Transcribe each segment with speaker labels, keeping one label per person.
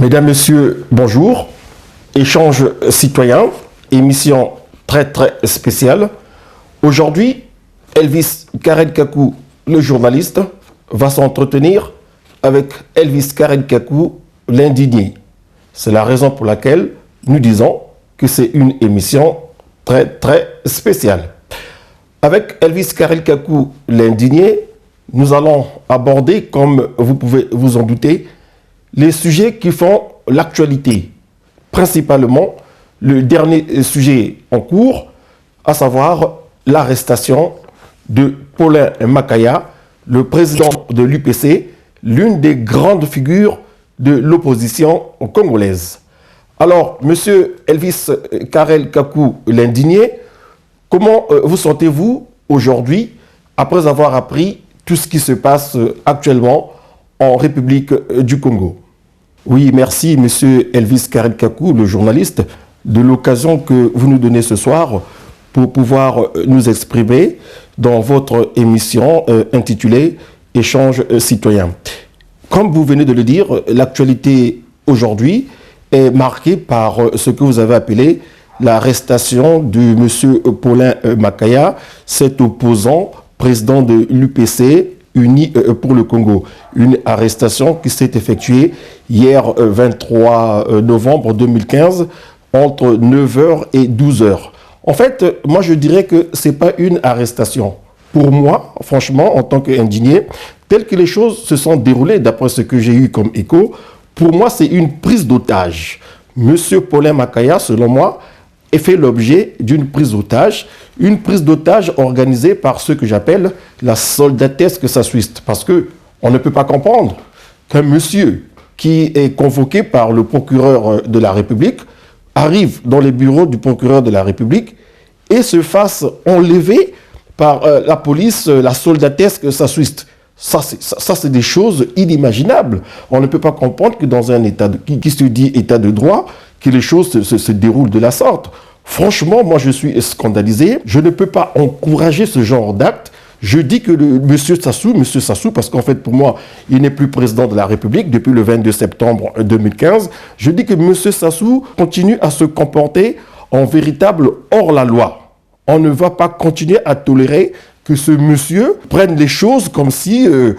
Speaker 1: Mesdames, Messieurs, bonjour. Échange citoyen, émission très spéciale. Aujourd'hui, Elvis Karen Kakou, le journaliste, va s'entretenir avec Elvis Karen Kakou, l'indigné. C'est la raison pour laquelle nous disons que c'est une émission très spéciale. Avec Elvis Karen Kakou, l'indigné, nous allons aborder, comme vous pouvez vous en douter, les sujets qui font l'actualité. Principalement, le dernier sujet en cours, à savoir l'arrestation de Paulin Makaya, le président de l'UPC, l'une des grandes figures de l'opposition congolaise. Alors, monsieur Elvis Karen Kakou, l'indigné, comment vous sentez-vous aujourd'hui après avoir appris tout ce qui se passe actuellement en République du Congo? Oui, merci monsieur Elvis Karen Kakou, le journaliste, de l'occasion que vous nous donnez ce soir pour pouvoir nous exprimer dans votre émission intitulée Échange citoyen. Comme vous venez de le dire, l'actualité aujourd'hui est marquée par ce que vous avez appelé l'arrestation de monsieur Paulin Makaya, cet opposant président de l'UPC, Unis pour le Congo. Une arrestation qui s'est effectuée hier 23 novembre 2015 entre 9h et 12h. En fait, moi je dirais que ce n'est pas une arrestation. Pour moi, franchement, en tant qu'indigné, telles que les choses se sont déroulées d'après ce que j'ai eu comme écho, pour moi c'est une prise d'otage. Monsieur Paulin Makaya, selon moi, est fait l'objet d'une prise d'otage organisée par ce que j'appelle la soldatesque sassuiste. Parce qu'on ne peut pas comprendre qu'un monsieur qui est convoqué par le procureur de la République arrive dans les bureaux du procureur de la République et se fasse enlever par la police, la soldatesque sassuiste. Ça, c'est des choses inimaginables. On ne peut pas comprendre que dans un État qui se dit État de droit, que les choses se déroulent de la sorte. Franchement, moi je suis scandalisé. Je ne peux pas encourager ce genre d'acte. Je dis que monsieur Sassou, parce qu'en fait pour moi, il n'est plus président de la République depuis le 22 septembre 2015. Je dis que monsieur Sassou continue à se comporter en véritable hors-la-loi. On ne va pas continuer à tolérer que ce monsieur prenne les choses comme si il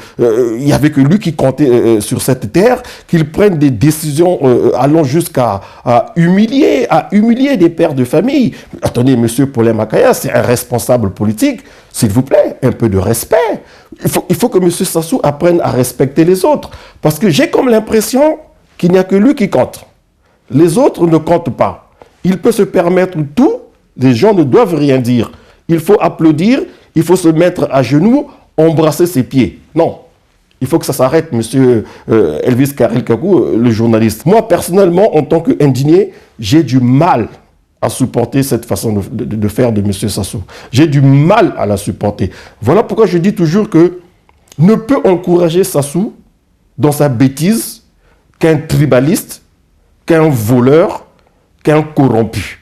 Speaker 1: n'y avait que lui qui comptait sur cette terre, qu'il prenne des décisions allant jusqu'à humilier des pères de famille. Attendez, monsieur Paulin Makaya, c'est un responsable politique. S'il vous plaît, un peu de respect. Il faut que monsieur Sassou apprenne à respecter les autres. Parce que j'ai comme l'impression qu'il n'y a que lui qui compte. Les autres ne comptent pas. Il peut se permettre tout, les gens ne doivent rien dire. Il faut applaudir, il faut se mettre à genoux, embrasser ses pieds. Non, il faut que ça s'arrête, monsieur Elvis Karen Kakou, le journaliste. Moi, personnellement, en tant qu'indigné, j'ai du mal à supporter cette façon de faire de monsieur Sassou. J'ai du mal à la supporter. Voilà pourquoi je dis toujours que ne peut encourager Sassou dans sa bêtise qu'un tribaliste, qu'un voleur, qu'un corrompu.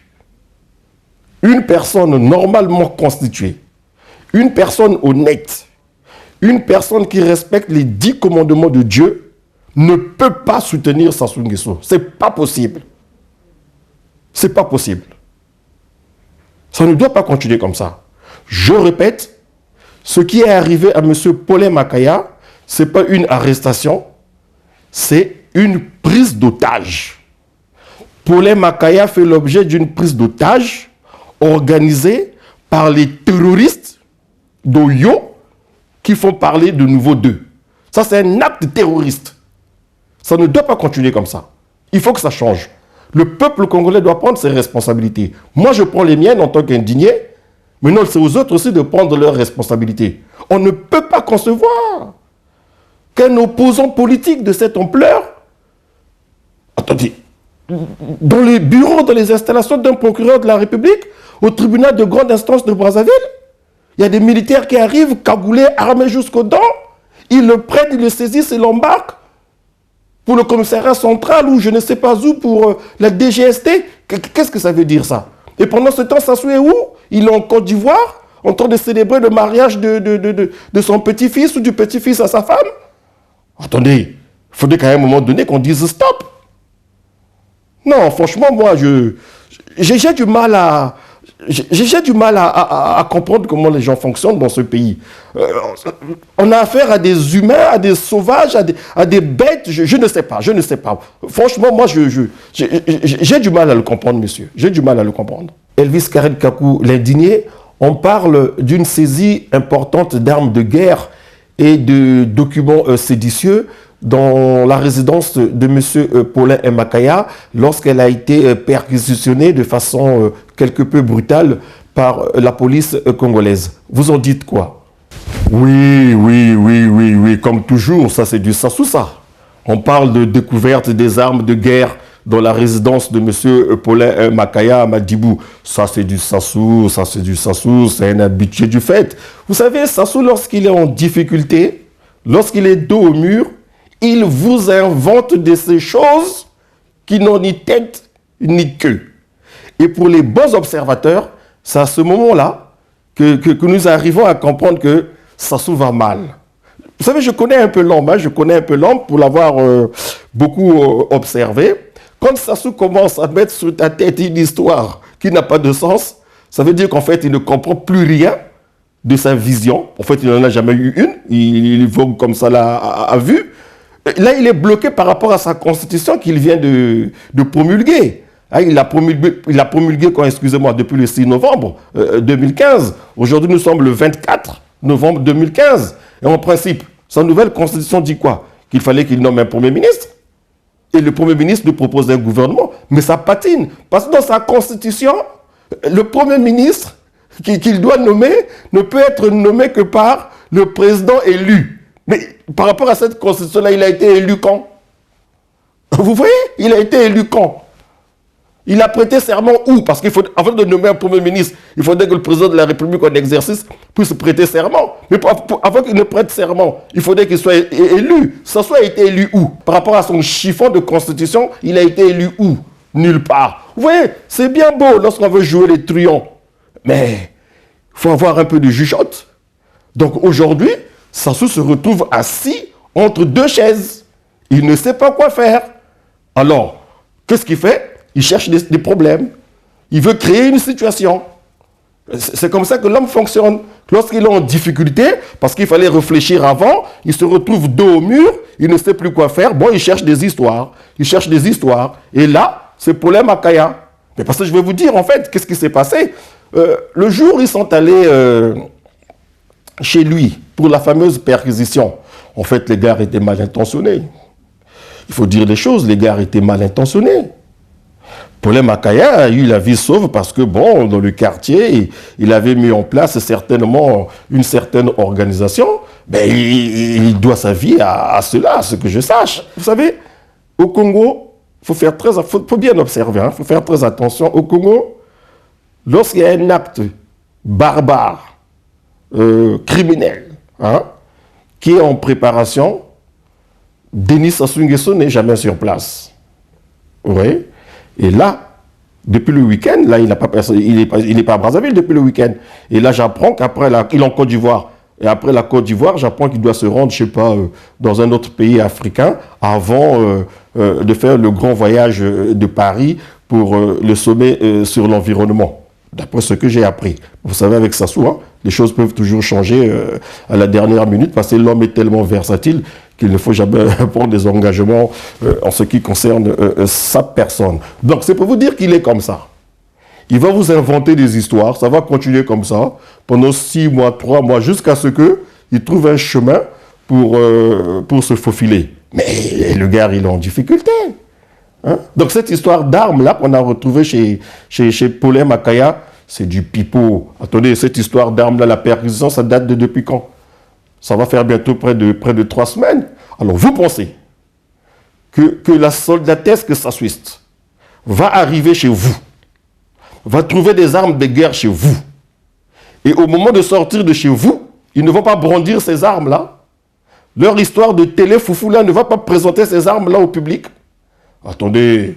Speaker 1: Une personne normalement constituée, une personne honnête, une personne qui respecte les 10 commandements de Dieu ne peut pas soutenir Sassou Nguesso. C'est pas possible. C'est pas possible. Ça ne doit pas continuer comme ça. Je répète, ce qui est arrivé à M. Paulin Makaya, ce n'est pas une arrestation, c'est une prise d'otage. Paulin Makaya fait l'objet d'une prise d'otage organisée par les terroristes d'Oyo qui font parler de nouveau d'eux. Ça, c'est un acte terroriste. Ça ne doit pas continuer comme ça. Il faut que ça change. Le peuple congolais doit prendre ses responsabilités. Moi, je prends les miennes en tant qu'indigné, mais non, c'est aux autres aussi de prendre leurs responsabilités. On ne peut pas concevoir qu'un opposant politique de cette ampleur, attendez, dans les bureaux, dans les installations d'un procureur de la République, au tribunal de grande instance de Brazzaville, il y a des militaires qui arrivent, cagoulés, armés jusqu'aux dents, ils le prennent, ils le saisissent et l'embarquent pour le commissariat central ou je ne sais pas où, pour la DGST. Qu'est-ce que ça veut dire ça? Et pendant ce temps, Sassou est où? Il est en Côte d'Ivoire, en train de célébrer le mariage de son petit-fils ou du petit-fils à sa femme. Attendez, il faudrait qu'à un moment donné qu'on dise stop. Non, franchement, moi, j'ai du mal à... J'ai du mal à comprendre comment les gens fonctionnent dans ce pays. On a affaire à des humains, à des sauvages, à des bêtes. Je ne sais pas, je ne sais pas. Franchement, moi, j'ai du mal à le comprendre, monsieur. J'ai du mal à le comprendre. Elvis Karen Kakou, l'indigné, on parle d'une saisie importante d'armes de guerre et de documents séditieux dans la résidence de M. Paulin Makaya lorsqu'elle a été perquisitionnée de façon quelque peu brutale par la police congolaise. Vous en dites quoi? Oui, comme toujours, ça c'est du Sassoussa. On parle de découverte des armes de guerre dans la résidence de M. Paulin Makaya à Madibou. Ça c'est du Sassou, c'est un habitué du fait. Vous savez, Sassou, lorsqu'il est en difficulté, lorsqu'il est dos au mur, il vous invente de ces choses qui n'ont ni tête ni queue. Et pour les bons observateurs, c'est à ce moment-là que nous arrivons à comprendre que Sassou va mal. Vous savez, je connais un peu l'homme, pour l'avoir beaucoup observé. Quand Sassou commence à mettre sur ta tête une histoire qui n'a pas de sens, ça veut dire qu'en fait, il ne comprend plus rien de sa vision. En fait, il n'en a jamais eu une. Il vogue comme ça là, à vue. Là, il est bloqué par rapport à sa constitution qu'il vient de promulguer. Il a promulgué quand, excusez-moi, depuis le 6 novembre 2015. Aujourd'hui, nous sommes le 24 novembre 2015. Et en principe, sa nouvelle constitution dit quoi? Qu'il fallait qu'il nomme un Premier ministre. Et le Premier ministre lui propose un gouvernement. Mais ça patine. Parce que dans sa constitution, le Premier ministre qu'il doit nommer ne peut être nommé que par le président élu. Mais par rapport à cette constitution-là, il a été élu quand? Vous voyez? Il a été élu quand? Il a prêté serment où? Parce qu'il faut, avant de nommer un Premier ministre, il faudrait que le président de la République en exercice puisse prêter serment. Mais avant qu'il ne prête serment, il faudrait qu'il soit élu. Ça soit été élu où? Par rapport à son chiffon de constitution, il a été élu où? Nulle part. Vous voyez? C'est bien beau lorsqu'on veut jouer les truands. Mais il faut avoir un peu de jugeote. Donc aujourd'hui, Sassou se retrouve assis entre deux chaises. Il ne sait pas quoi faire. Alors, qu'est-ce qu'il fait? Il cherche des problèmes. Il veut créer une situation. C'est comme ça que l'homme fonctionne. Lorsqu'il est en difficulté, parce qu'il fallait réfléchir avant, il se retrouve dos au mur, il ne sait plus quoi faire. Bon, il cherche des histoires. Il cherche des histoires. Et là, c'est Paulin Makaya. Mais parce que je vais vous dire, en fait, qu'est-ce qui s'est passé? Le jour où ils sont allés chez lui pour la fameuse perquisition, en fait, les gars étaient mal intentionnés. Il faut dire les choses, les gars étaient mal intentionnés. Paulin Makaya a eu la vie sauve parce que, bon, dans le quartier, il avait mis en place certainement une certaine organisation. Mais il doit sa vie à cela, à ce que je sache. Vous savez, au Congo, il faut bien observer, il faut faire très attention. Au Congo, lorsqu'il y a un acte barbare, criminel, qui est en préparation, Denis Sassou Nguesso n'est jamais sur place. Vous voyez? Et là, depuis le week-end, là, il n'est pas à Brazzaville depuis le week-end. Et là, j'apprends qu'après, il est en Côte d'Ivoire. Et après la Côte d'Ivoire, j'apprends qu'il doit se rendre, je ne sais pas, dans un autre pays africain avant de faire le grand voyage de Paris pour le sommet sur l'environnement. D'après ce que j'ai appris. Vous savez, avec Sassou, les choses peuvent toujours changer à la dernière minute parce que l'homme est tellement versatile qu'il ne faut jamais prendre des engagements en ce qui concerne sa personne. Donc, c'est pour vous dire qu'il est comme ça. Il va vous inventer des histoires, ça va continuer comme ça pendant 6 mois, 3 mois, jusqu'à ce qu'il trouve un chemin pour se faufiler. Mais le gars, il est en difficulté. Donc cette histoire d'armes-là qu'on a retrouvée chez Paulin Makaya, c'est du pipeau. Attendez, cette histoire d'armes-là, la perquisition, ça date de depuis quand? Ça va faire bientôt près de 3 semaines. Alors vous pensez que la soldatesque sassuiste va arriver chez vous, va trouver des armes de guerre chez vous, et au moment de sortir de chez vous, ils ne vont pas brandir ces armes-là. Leur histoire de télé-foufou-là ne va pas présenter ces armes-là au public. Attendez, il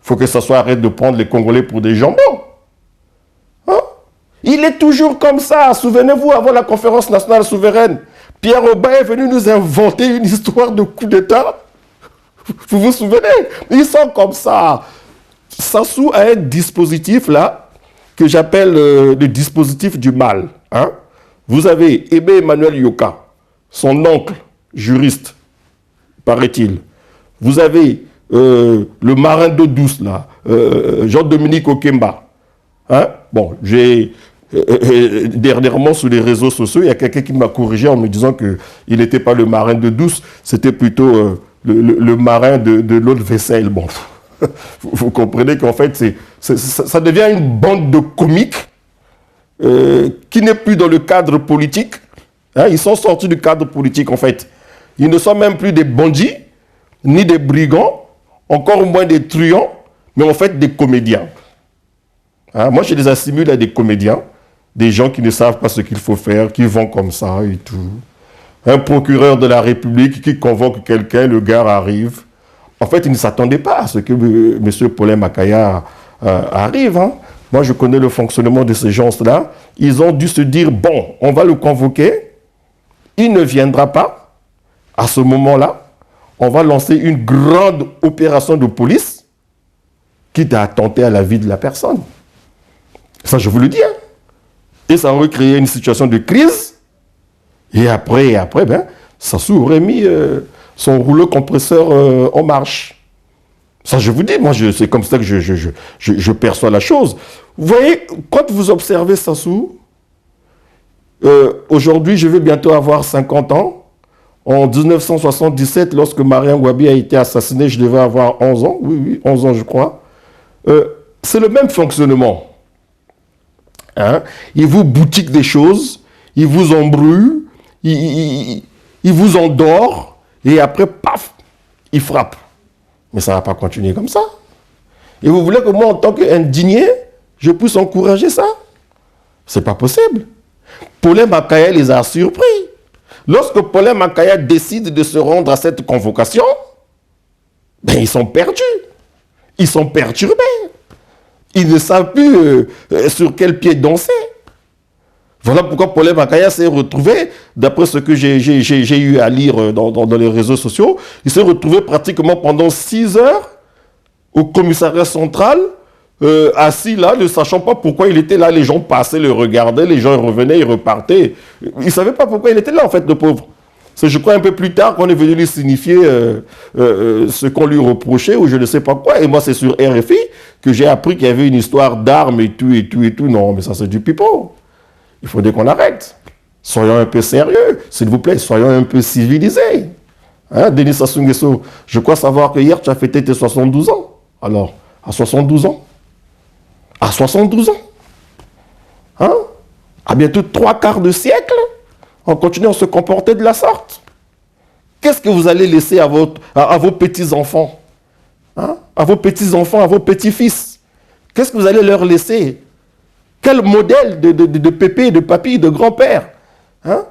Speaker 1: faut que ça soit arrête de prendre les Congolais pour des jambons. Il est toujours comme ça. Souvenez-vous, avant la conférence nationale souveraine, Pierre Aubin est venu nous inventer une histoire de coup d'État. Vous vous souvenez? Ils sont comme ça. Sassou a un dispositif là que j'appelle le dispositif du mal. Hein? Vous avez Aimé Emmanuel Yoka, son oncle, juriste, paraît-il. Vous avez le marin d'eau douce, là, Jean-Dominique Okemba. Hein? Bon, j'ai dernièrement sur les réseaux sociaux, il y a quelqu'un qui m'a corrigé en me disant qu'il n'était pas le marin d'eau douce, c'était plutôt le marin de l'eau de vaisselle. Bon, vous comprenez qu'en fait, ça devient une bande de comiques qui n'est plus dans le cadre politique. Hein? Ils sont sortis du cadre politique, en fait. Ils ne sont même plus des bandits, ni des brigands, encore moins des truands, mais en fait des comédiens. Hein? Moi, je les assimile à des comédiens, des gens qui ne savent pas ce qu'il faut faire, qui vont comme ça et tout. Un procureur de la République qui convoque quelqu'un, le gars arrive. En fait, il ne s'attendait pas à ce que M. Paulin Makaya arrive. Hein? Moi, je connais le fonctionnement de ces gens-là. Ils ont dû se dire, bon, on va le convoquer. Il ne viendra pas. À ce moment-là, on va lancer une grande opération de police quitte à attenter à la vie de la personne. Ça, je vous le dis. Hein? Et ça aurait créé une situation de crise. Et après, ben, Sassou aurait mis son rouleau compresseur en marche. Ça, je vous dis, moi, c'est comme ça que je perçois la chose. Vous voyez, quand vous observez Sassou, aujourd'hui, je vais bientôt avoir 50 ans. En 1977, lorsque Mariam Gouabi a été assassiné, je devais avoir 11 ans. Oui, 11 ans, je crois. C'est le même fonctionnement. Hein? Il vous boutique des choses, il vous embrouille, il vous endort, et après, paf, il frappe. Mais ça ne va pas continuer comme ça. Et vous voulez que moi, en tant qu'indigné, je puisse encourager ça? C'est pas possible. Paulin Makaya les a surpris. Lorsque Paulin Makaya décide de se rendre à cette convocation, ben ils sont perdus. Ils sont perturbés. Ils ne savent plus sur quel pied danser. Voilà pourquoi Paulin Makaya s'est retrouvé, d'après ce que j'ai eu à lire dans les réseaux sociaux, il s'est retrouvé pratiquement pendant 6 heures au commissariat central, assis là, ne sachant pas pourquoi il était là. Les gens passaient, le regardaient, les gens revenaient, ils repartaient. Ils ne savaient pas pourquoi il était là, en fait, le pauvre. C'est, je crois, un peu plus tard qu'on est venu lui signifier ce qu'on lui reprochait, ou je ne sais pas quoi. Et moi, c'est sur RFI que j'ai appris qu'il y avait une histoire d'armes et tout, et tout, et tout. Non, mais ça, c'est du pipeau. Il faudrait qu'on arrête. Soyons un peu sérieux, s'il vous plaît. Soyons un peu civilisés. Hein, Denis Sassou Nguesso, je crois savoir que hier, tu as fêté tes 72 ans. Alors, à 72 ans, à 72 ans, hein, à bientôt 3/4 de siècle, on continue à se comporter de la sorte. Qu'est-ce que vous allez laisser à vos petits-enfants, hein, à vos petits-enfants, à vos petits-fils? Qu'est-ce que vous allez leur laisser? Quel modèle de pépé, de papy, de grand-père, hein?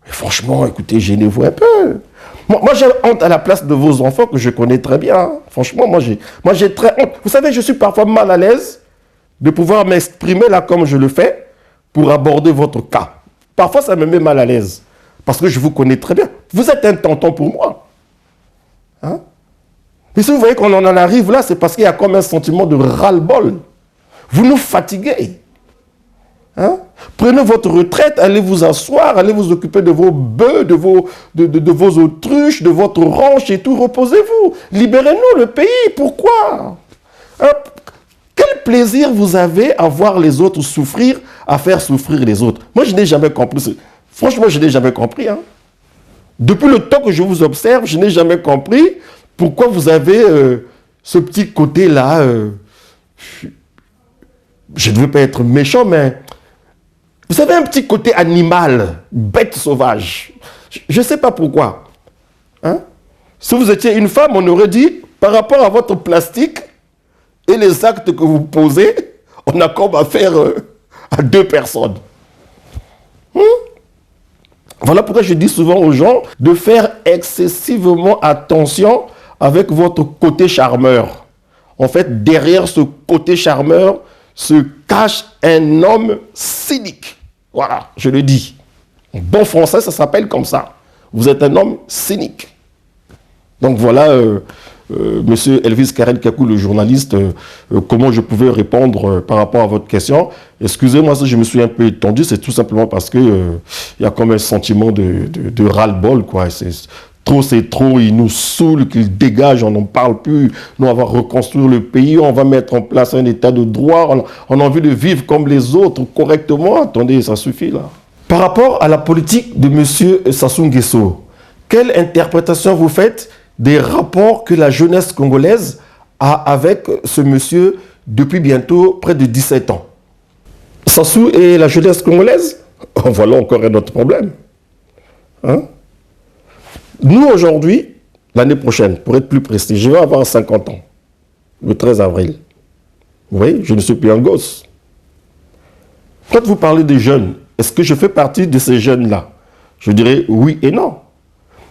Speaker 1: Mais franchement, écoutez, gênez-vous un peu. Moi, j'ai honte à la place de vos enfants que je connais très bien. Hein. Franchement, moi, j'ai très honte. Vous savez, je suis parfois mal à l'aise de pouvoir m'exprimer là comme je le fais pour aborder votre cas. Parfois, ça me met mal à l'aise parce que je vous connais très bien. Vous êtes un tonton pour moi. Hein? Mais si vous voyez qu'on en arrive là, c'est parce qu'il y a comme un sentiment de ras-le-bol. Vous nous fatiguez. Hein? Prenez votre retraite, allez vous asseoir, allez vous occuper de vos bœufs, de vos autruches, de votre ranch et tout. Reposez-vous. Libérez-nous le pays. Pourquoi? Hein? Quel plaisir vous avez à voir les autres souffrir, à faire souffrir les autres? Moi, je n'ai jamais compris. Franchement, je n'ai jamais compris. Hein? Depuis le temps que je vous observe, je n'ai jamais compris pourquoi vous avez ce petit côté-là. Je ne veux pas être méchant, mais vous avez un petit côté animal, bête sauvage. Je ne sais pas pourquoi. Hein? Si vous étiez une femme, on aurait dit, par rapport à votre plastique et les actes que vous posez, on a comme affaire à 2 personnes. Voilà pourquoi je dis souvent aux gens de faire excessivement attention avec votre côté charmeur. En fait, derrière ce côté charmeur se cache un homme cynique. Voilà, je le dis. En bon français, ça s'appelle comme ça. Vous êtes un homme cynique. Donc voilà Monsieur Elvis Karen Kakou, le journaliste, comment je pouvais répondre par rapport à votre question. Excusez-moi si je me suis un peu étendu, c'est tout simplement parce que il y a comme un sentiment de ras-le-bol, quoi. C'est trop, il nous saoule, qu'il dégage, on n'en parle plus. Nous, on va reconstruire le pays, on va mettre en place un état de droit, on a envie de vivre comme les autres, correctement. Attendez, ça suffit là. Par rapport à la politique de M. Sassou Nguesso, quelle interprétation vous faites des rapports que la jeunesse congolaise a avec ce monsieur depuis bientôt près de 17 ans? Sassou et la jeunesse congolaise? Voilà encore un autre problème. Hein? Nous, aujourd'hui, l'année prochaine, pour être plus précis, je vais avoir 50 ans, le 13 avril. Vous voyez, je ne suis plus un gosse. Quand vous parlez des jeunes, est-ce que je fais partie de ces jeunes-là? Je dirais oui et non.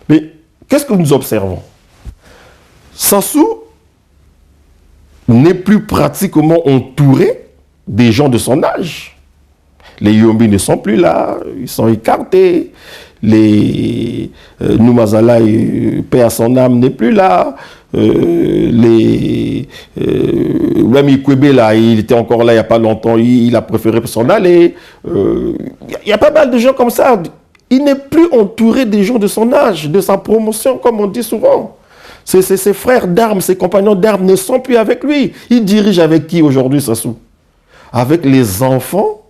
Speaker 1: Mais qu'est-ce que nous observons? Sassou n'est plus pratiquement entouré des gens de son âge. Les Yombi ne sont plus là, ils sont écartés. Les Noumazala, paix à son âme, n'est plus là. Wami Kwebe, là, il était encore là il n'y a pas longtemps, il a préféré s'en aller. Il y a pas mal de gens comme ça. Il n'est plus entouré des gens de son âge, de sa promotion, comme on dit souvent. Ses frères d'armes, ses compagnons d'armes ne sont plus avec lui. Il dirige avec qui aujourd'hui, Sassou? Avec les enfants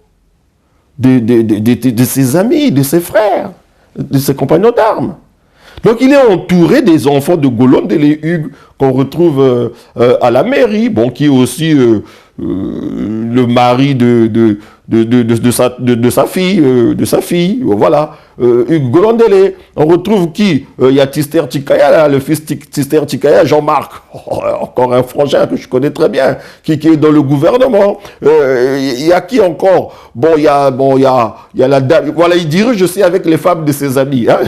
Speaker 1: de ses amis, de ses frères, de ses compagnons d'armes. Donc il est entouré des enfants de Golonde et les Hugues qu'on retrouve à la mairie, bon, qui est aussi le mari de sa fille, voilà. Hugues Golondele. On retrouve qui? Il y a Tister Tikaya, là, le fils Tister Tikaya, Jean-Marc, encore un frangin que je connais très bien, qui est dans le gouvernement. Il y a qui encore? Il y a la dame, voilà, il dirige aussi avec les femmes de ses amis, hein.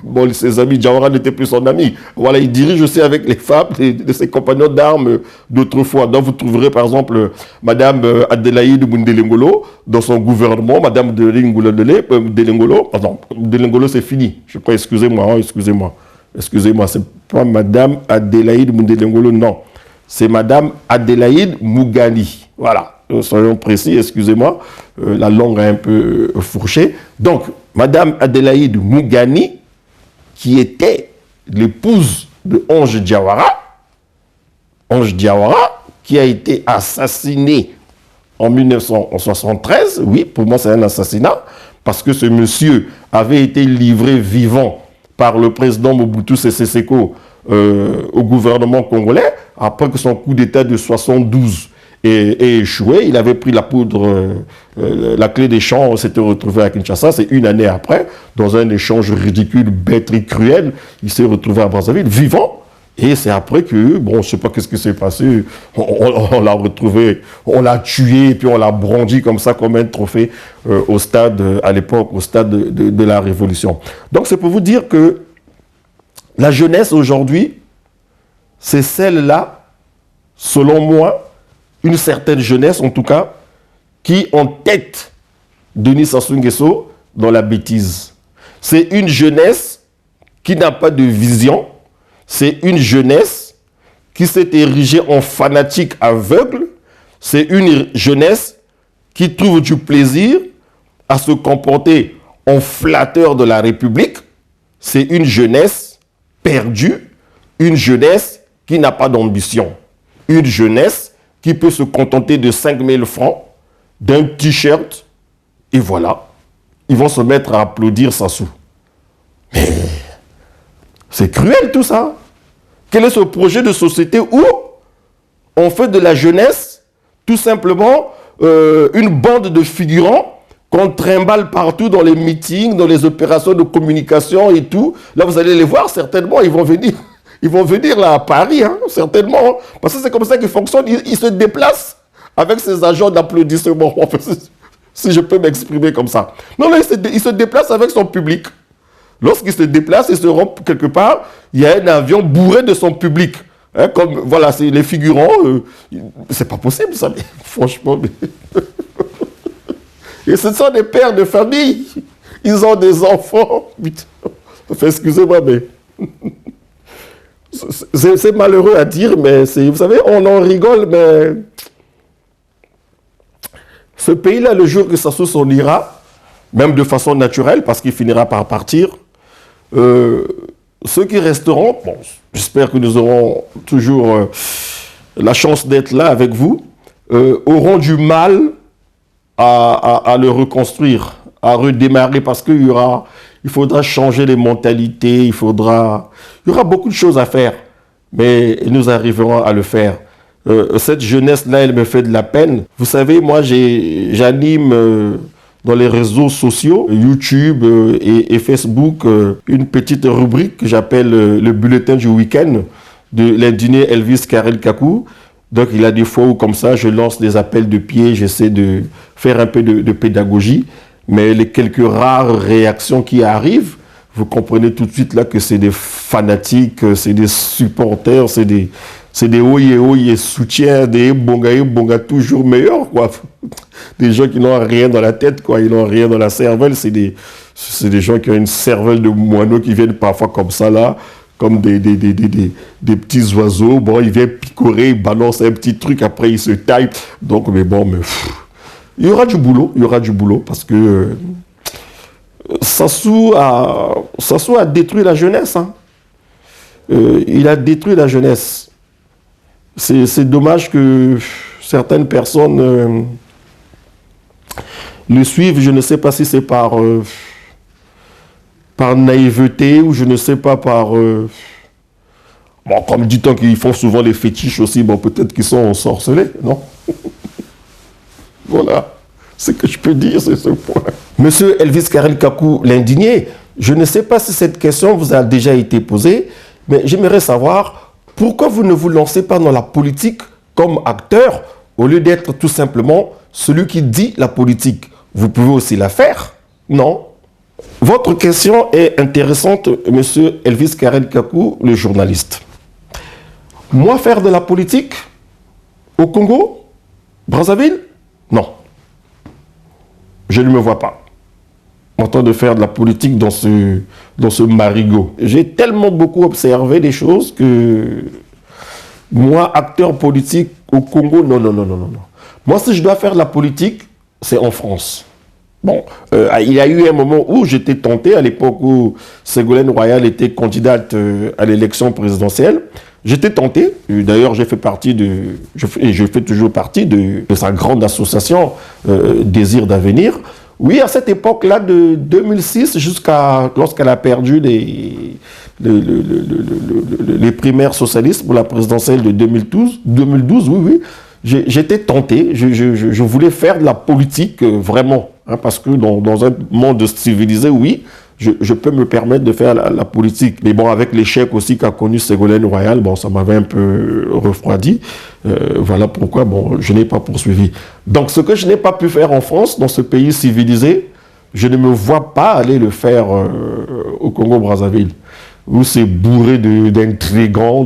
Speaker 1: Bon, ses amis, Diawara n'était plus son ami. Voilà, il dirige aussi avec les femmes de ses compagnons d'armes d'autrefois. Donc, vous trouverez, par exemple, Madame Adélaïde Mundelengolo dans son gouvernement. Madame Delengolo, pardon, Delengolo, c'est fini. Je crois, excusez-moi, c'est pas Madame Adélaïde Mundelengolo, non. C'est Madame Adélaïde Mougani. Voilà, soyons précis, excusez-moi. La langue est un peu fourchée. Donc, Madame Adélaïde Mougani, qui était l'épouse de Ange Diawara, qui a été assassiné en 1973. Oui, pour moi, c'est un assassinat, parce que ce monsieur avait été livré vivant par le président Mobutu Sese Seko au gouvernement congolais, après que son coup d'État de 72 et échoué. Il avait pris la poudre, la clé des champs, s'était retrouvé à Kinshasa. C'est une année après, dans un échange ridicule, bête et cruel, il s'est retrouvé à Brazzaville, vivant. Et c'est après que, bon, je ne sais pas qu'est-ce qui s'est passé, on l'a retrouvé, on l'a tué, et puis on l'a brandi comme ça, comme un trophée au stade, à l'époque, au stade de la Révolution. Donc c'est pour vous dire que la jeunesse aujourd'hui, c'est celle-là, selon moi, une certaine jeunesse, en tout cas, qui en tête Denis Sassou Nguesso dans la bêtise. C'est une jeunesse qui n'a pas de vision. C'est une jeunesse qui s'est érigée en fanatique aveugle. C'est une jeunesse qui trouve du plaisir à se comporter en flatteur de la République. C'est une jeunesse perdue, une jeunesse qui n'a pas d'ambition, une jeunesse qui peut se contenter de 5 000 francs, d'un t-shirt, et voilà, ils vont se mettre à applaudir Sassou. Mais c'est cruel tout ça. Quel est ce projet de société où on fait de la jeunesse tout simplement une bande de figurants qu'on trimballe partout dans les meetings, dans les opérations de communication et tout. Là, vous allez les voir, certainement, ils vont venir. Ils vont venir là à Paris, hein, certainement. Parce que c'est comme ça qu'ils fonctionnent. Ils se déplacent avec ces agents d'applaudissement. Si je peux m'exprimer comme ça. Non, là, il se déplace avec son public. Lorsqu'il se déplace, il se rend quelque part, il y a un avion bourré de son public. Hein, comme, voilà, c'est les figurants. C'est pas possible, ça. Mais, franchement. Mais... Et ce sont des pères de famille. Ils ont des enfants. Enfin, excusez-moi, mais... Ce c'est malheureux à dire, mais vous savez, on en rigole, mais ce pays-là, le jour que ça s'en ira, même de façon naturelle, parce qu'il finira par partir, ceux qui resteront, bon, j'espère que nous aurons toujours la chance d'être là avec vous, auront du mal à le reconstruire, à redémarrer, parce qu'il faudra changer les mentalités, il y aura beaucoup de choses à faire, mais nous arriverons à le faire. Cette jeunesse-là, elle me fait de la peine. Vous savez, moi, j'anime dans les réseaux sociaux, YouTube et Facebook, une petite rubrique que j'appelle le bulletin du week-end de l'indigné Elvis Karel Kakou. Donc, il y a des fois où, comme ça, je lance des appels de pied, j'essaie de faire un peu de pédagogie. Mais les quelques rares réactions qui arrivent, vous comprenez tout de suite là que c'est des fanatiques, c'est des supporters, c'est des oye soutiens, des bonga toujours meilleurs, quoi. Des gens qui n'ont rien dans la tête, quoi, ils n'ont rien dans la cervelle, c'est des gens qui ont une cervelle de moineaux qui viennent parfois comme ça là, comme des petits oiseaux. Bon, ils viennent picorer, ils balancent un petit truc, après ils se taillent. Donc, mais bon, il y aura du boulot, parce que Sassou a détruit la jeunesse. Hein. Il a détruit la jeunesse. C'est dommage que certaines personnes le suivent. Je ne sais pas si c'est par naïveté ou je ne sais pas par... bon, comme dit-on qu'ils font souvent les fétiches aussi, bon, peut-être qu'ils sont ensorcelés, non? Voilà, ce que je peux dire, c'est ce point. Monsieur Elvis Karel Kakou, l'indigné, je ne sais pas si cette question vous a déjà été posée, mais j'aimerais savoir pourquoi vous ne vous lancez pas dans la politique comme acteur au lieu d'être tout simplement celui qui dit la politique. Vous pouvez aussi la faire, non? Votre question est intéressante, monsieur Elvis Karel Kakou, le journaliste. Moi, faire de la politique au Congo, Brazzaville? Non. Je ne me vois pas en train de faire de la politique dans ce marigot. J'ai tellement beaucoup observé des choses que moi, acteur politique au Congo, non. Moi, si je dois faire de la politique, c'est en France. Bon, il y a eu un moment où j'étais tenté, à l'époque où Ségolène Royal était candidate à l'élection présidentielle. J'étais tenté, d'ailleurs je fais toujours partie de sa grande association Désir d'avenir. Oui, à cette époque-là, de 2006 jusqu'à lorsqu'elle a perdu les primaires socialistes pour la présidentielle de 2012, oui, j'étais tenté, je voulais faire de la politique vraiment, hein, parce que dans un monde civilisé, oui, je peux me permettre de faire la politique. Mais bon, avec l'échec aussi qu'a connu Ségolène Royal, bon, ça m'avait un peu refroidi. Voilà pourquoi, bon, je n'ai pas poursuivi. Donc, ce que je n'ai pas pu faire en France, dans ce pays civilisé, je ne me vois pas aller le faire au Congo-Brazzaville, où c'est bourré d'intrigants,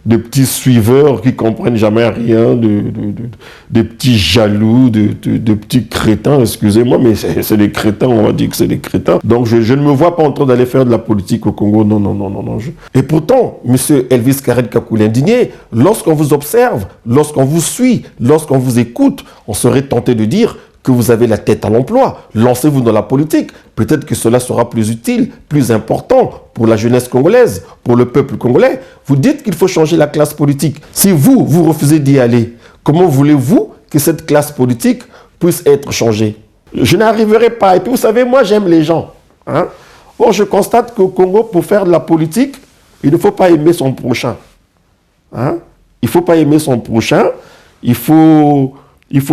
Speaker 1: de petits suiveurs qui comprennent jamais rien, de petits jaloux, de petits crétins, excusez-moi, mais c'est des crétins, on va dire que c'est des crétins. Donc je ne me vois pas en train d'aller faire de la politique au Congo, non. Et pourtant, monsieur Elvis Karel Kakou l'indigné, lorsqu'on vous observe, lorsqu'on vous suit, lorsqu'on vous écoute, on serait tenté de dire que vous avez la tête à l'emploi, lancez-vous dans la politique. Peut-être que cela sera plus utile, plus important pour la jeunesse congolaise, pour le peuple congolais. Vous dites qu'il faut changer la classe politique. Si vous refusez d'y aller, comment voulez-vous que cette classe politique puisse être changée? Je n'arriverai pas. Et puis vous savez, moi j'aime les gens. Hein? Bon, je constate qu'au Congo, pour faire de la politique, il ne faut pas aimer son prochain. Hein? Il ne faut pas aimer son prochain. Il faut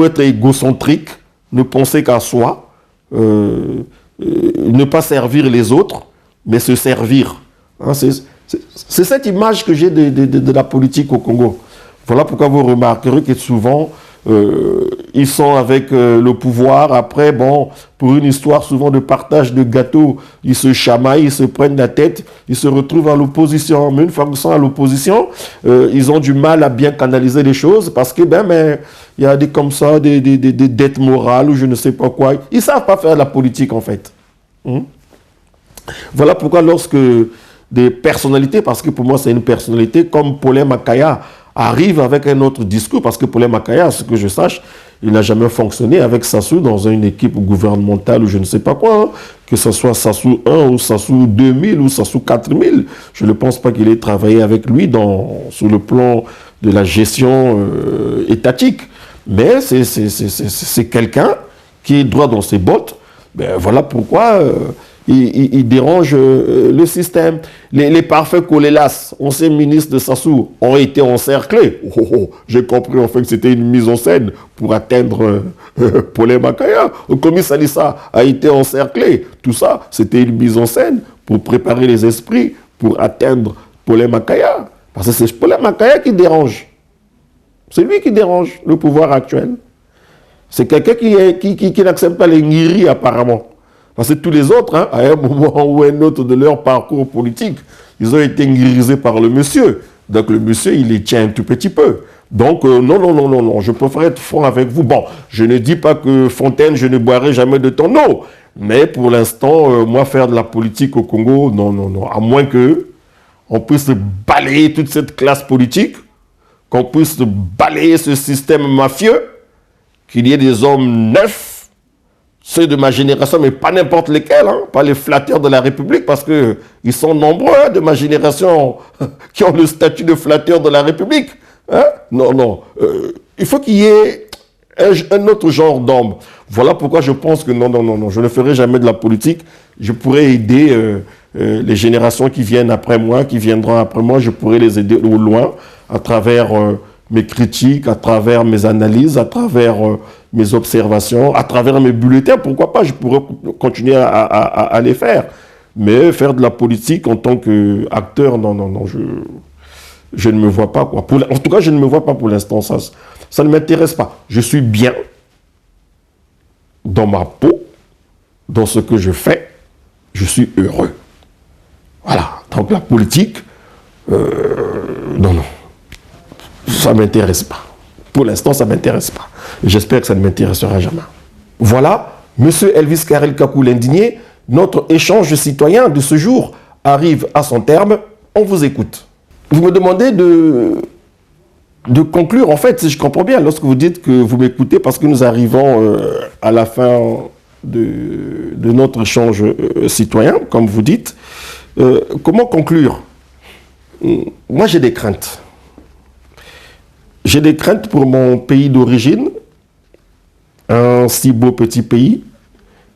Speaker 1: être égocentrique. Ne penser qu'à soi, ne pas servir les autres, mais se servir. Hein, c'est cette image que j'ai de la politique au Congo. Voilà pourquoi vous remarquerez que souvent, ils sont avec le pouvoir. Après, bon, pour une histoire souvent de partage de gâteaux, ils se chamaillent, ils se prennent la tête, ils se retrouvent à l'opposition. Mais une fois qu'ils sont à l'opposition, ils ont du mal à bien canaliser les choses parce que, il y a des comme ça, des dettes morales ou je ne sais pas quoi. Ils ne savent pas faire de la politique, en fait. Voilà pourquoi lorsque des personnalités, parce que pour moi c'est une personnalité, comme Paulin Makaya arrive avec un autre discours, parce que Paulin Makaya, à ce que je sache, il n'a jamais fonctionné avec Sassou dans une équipe gouvernementale ou je ne sais pas quoi, hein, que ce soit Sassou 1 ou Sassou 2000 ou Sassou 4000. Je ne pense pas qu'il ait travaillé avec lui sur le plan de la gestion étatique. Mais c'est quelqu'un qui est droit dans ses bottes. Ben, voilà pourquoi il dérange le système. Les parfaits Kolélas, anciens ministres de Sassou, ont été encerclés. J'ai compris en fait que c'était une mise en scène pour atteindre Paulin Makaya. Komi Salissa a été encerclé. Tout ça, c'était une mise en scène pour préparer les esprits pour atteindre Paulin Makaya. Parce que c'est Paulin Makaya qui dérange. C'est lui qui dérange le pouvoir actuel. C'est quelqu'un qui n'accepte pas les Ngiri apparemment. Parce que tous les autres, hein, à un moment ou un autre de leur parcours politique, ils ont été nguirisés par le monsieur. Donc le monsieur, il les tient un tout petit peu. Donc non, je préfère être franc avec vous. Bon, je ne dis pas que Fontaine, je ne boirai jamais de ton eau. Mais pour l'instant, moi, faire de la politique au Congo, non. À moins que on puisse balayer toute cette classe politique, qu'on puisse balayer ce système mafieux, qu'il y ait des hommes neufs, ceux de ma génération, mais pas n'importe lesquels, hein, pas les flatteurs de la République, parce qu'ils sont nombreux hein, de ma génération qui ont le statut de flatteur de la République. Hein? Non. Il faut qu'il y ait un autre genre d'homme. Voilà pourquoi je pense que non, je ne ferai jamais de la politique. Je pourrais aider les générations qui viennent après moi, qui viendront après moi, je pourrais les aider au loin à travers mes critiques, à travers mes analyses, à travers mes observations, à travers mes bulletins, pourquoi pas, je pourrais continuer à les faire. Mais faire de la politique en tant qu'acteur, non, je ne me vois pas. Quoi. En tout cas, je ne me vois pas pour l'instant, ça ne m'intéresse pas. Je suis bien dans ma peau, dans ce que je fais, je suis heureux. Voilà, donc la politique, non. Ça ne m'intéresse pas. Pour l'instant, ça ne m'intéresse pas. J'espère que ça ne m'intéressera jamais. Voilà, Monsieur Elvis Karel Kakou l'indigné, notre échange citoyen de ce jour arrive à son terme. On vous écoute. Vous me demandez de conclure, en fait, si je comprends bien, lorsque vous dites que vous m'écoutez, parce que nous arrivons à la fin de notre échange citoyen, comme vous dites. Comment conclure? Moi, j'ai des craintes. J'ai des craintes pour mon pays d'origine, un si beau petit pays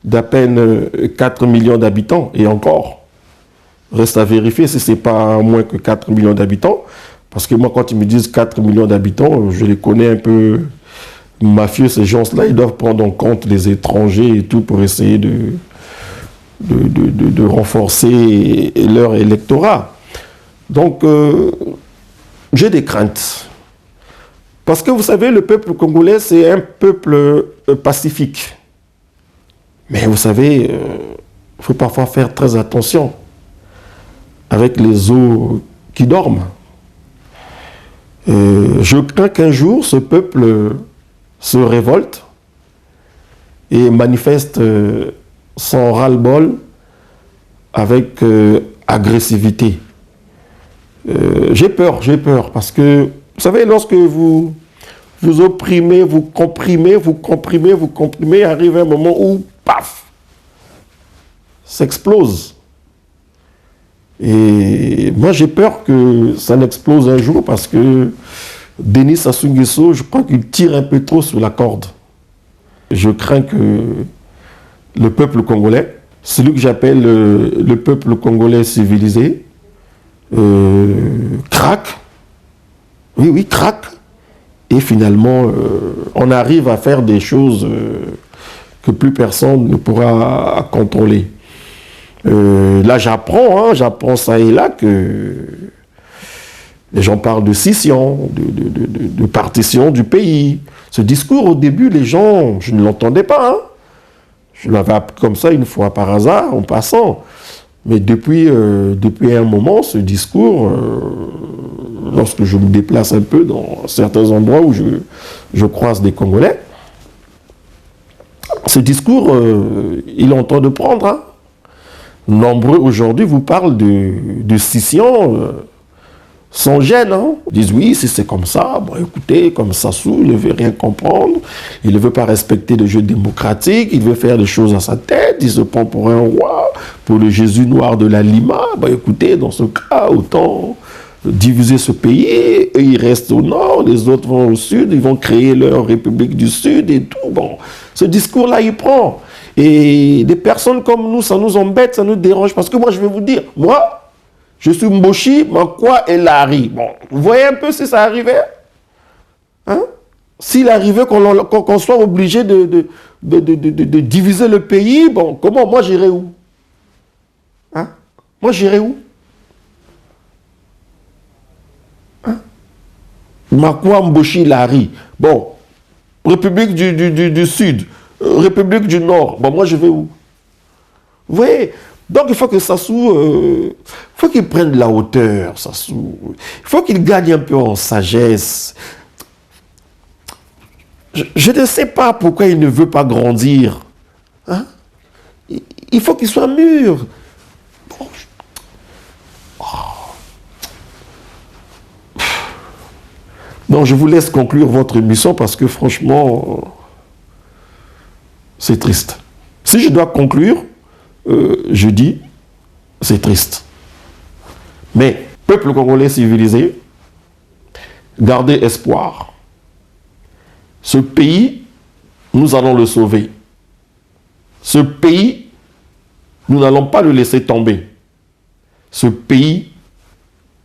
Speaker 1: d'à peine 4 millions d'habitants, et encore, reste à vérifier si ce n'est pas moins que 4 millions d'habitants, parce que moi, quand ils me disent 4 millions d'habitants, je les connais un peu mafieux, ces gens-là, ils doivent prendre en compte les étrangers et tout pour essayer de renforcer leur électorat. Donc, j'ai des craintes. Parce que vous savez, le peuple congolais, c'est un peuple pacifique. Mais vous savez, il faut parfois faire très attention avec les eaux qui dorment. Je crains qu'un jour, ce peuple se révolte et manifeste son ras-le-bol avec agressivité. J'ai peur, parce que, vous savez, lorsque vous opprimez, vous comprimez, arrive un moment où, paf, ça explose. Et moi, j'ai peur que ça n'explose un jour parce que Denis Sassou Nguesso, je crois qu'il tire un peu trop sur la corde. Je crains que le peuple congolais, celui que j'appelle le peuple congolais civilisé, craque. Oui, craque. Et finalement, on arrive à faire des choses que plus personne ne pourra contrôler. Là, j'apprends ça et là que les gens parlent de scission, de partition du pays. Ce discours, au début, les gens, je ne l'entendais pas. Hein. Je l'avais appris comme ça une fois par hasard, en passant. Mais depuis un moment, ce discours, lorsque je me déplace un peu dans certains endroits où je croise des Congolais, ce discours, il est en train de prendre. Hein. nombreux aujourd'hui vous parlent de scission sans gêne. Hein. Ils disent oui, si c'est comme ça, bon écoutez, comme Sassou, il ne veut rien comprendre, il ne veut pas respecter le jeu démocratique, il veut faire les choses à sa tête, il se prend pour un roi, pour le Jésus noir de la Lima. Bon écoutez, dans ce cas, autant diviser ce pays, et ils restent au nord, les autres vont au sud, ils vont créer leur République du Sud et tout. Bon, ce discours-là, il prend. Et des personnes comme nous, ça nous embête, ça nous dérange. Parce que moi, je vais vous dire, moi, je suis Mboshi, Mankwa et Larry. Bon, vous voyez un peu si ça arrivait? Hein? S'il arrivait qu'on soit obligé de diviser le pays, bon, comment? Moi, j'irais où? Hein? Moi, j'irais où? Hein? Mankwa, Mboshi, Larry. Bon, République du Sud, République du Nord. Bon, moi, je vais où? Vous voyez? Donc, il faut que Sassou, faut qu'il prenne de la hauteur, Sassou. Il faut qu'il gagne un peu en sagesse. Je ne sais pas pourquoi il ne veut pas grandir. Hein? Il faut qu'il soit mûr. Bon, Donc, je vous laisse conclure votre émission parce que franchement, c'est triste. Si je dois conclure, je dis, c'est triste. Mais, peuple congolais civilisé, gardez espoir. Ce pays, nous allons le sauver. Ce pays, nous n'allons pas le laisser tomber. Ce pays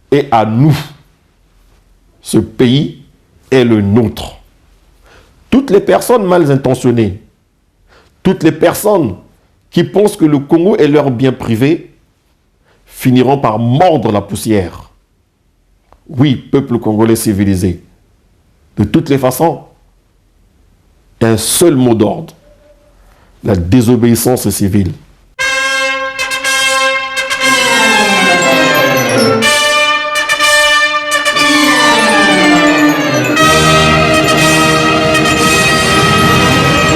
Speaker 1: est à nous. Ce pays est le nôtre. Toutes les personnes mal intentionnées, toutes les personnes qui pensent que le Congo est leur bien privé, finiront par mordre la poussière. Oui, peuple congolais civilisé. De toutes les façons, un seul mot d'ordre. La désobéissance civile.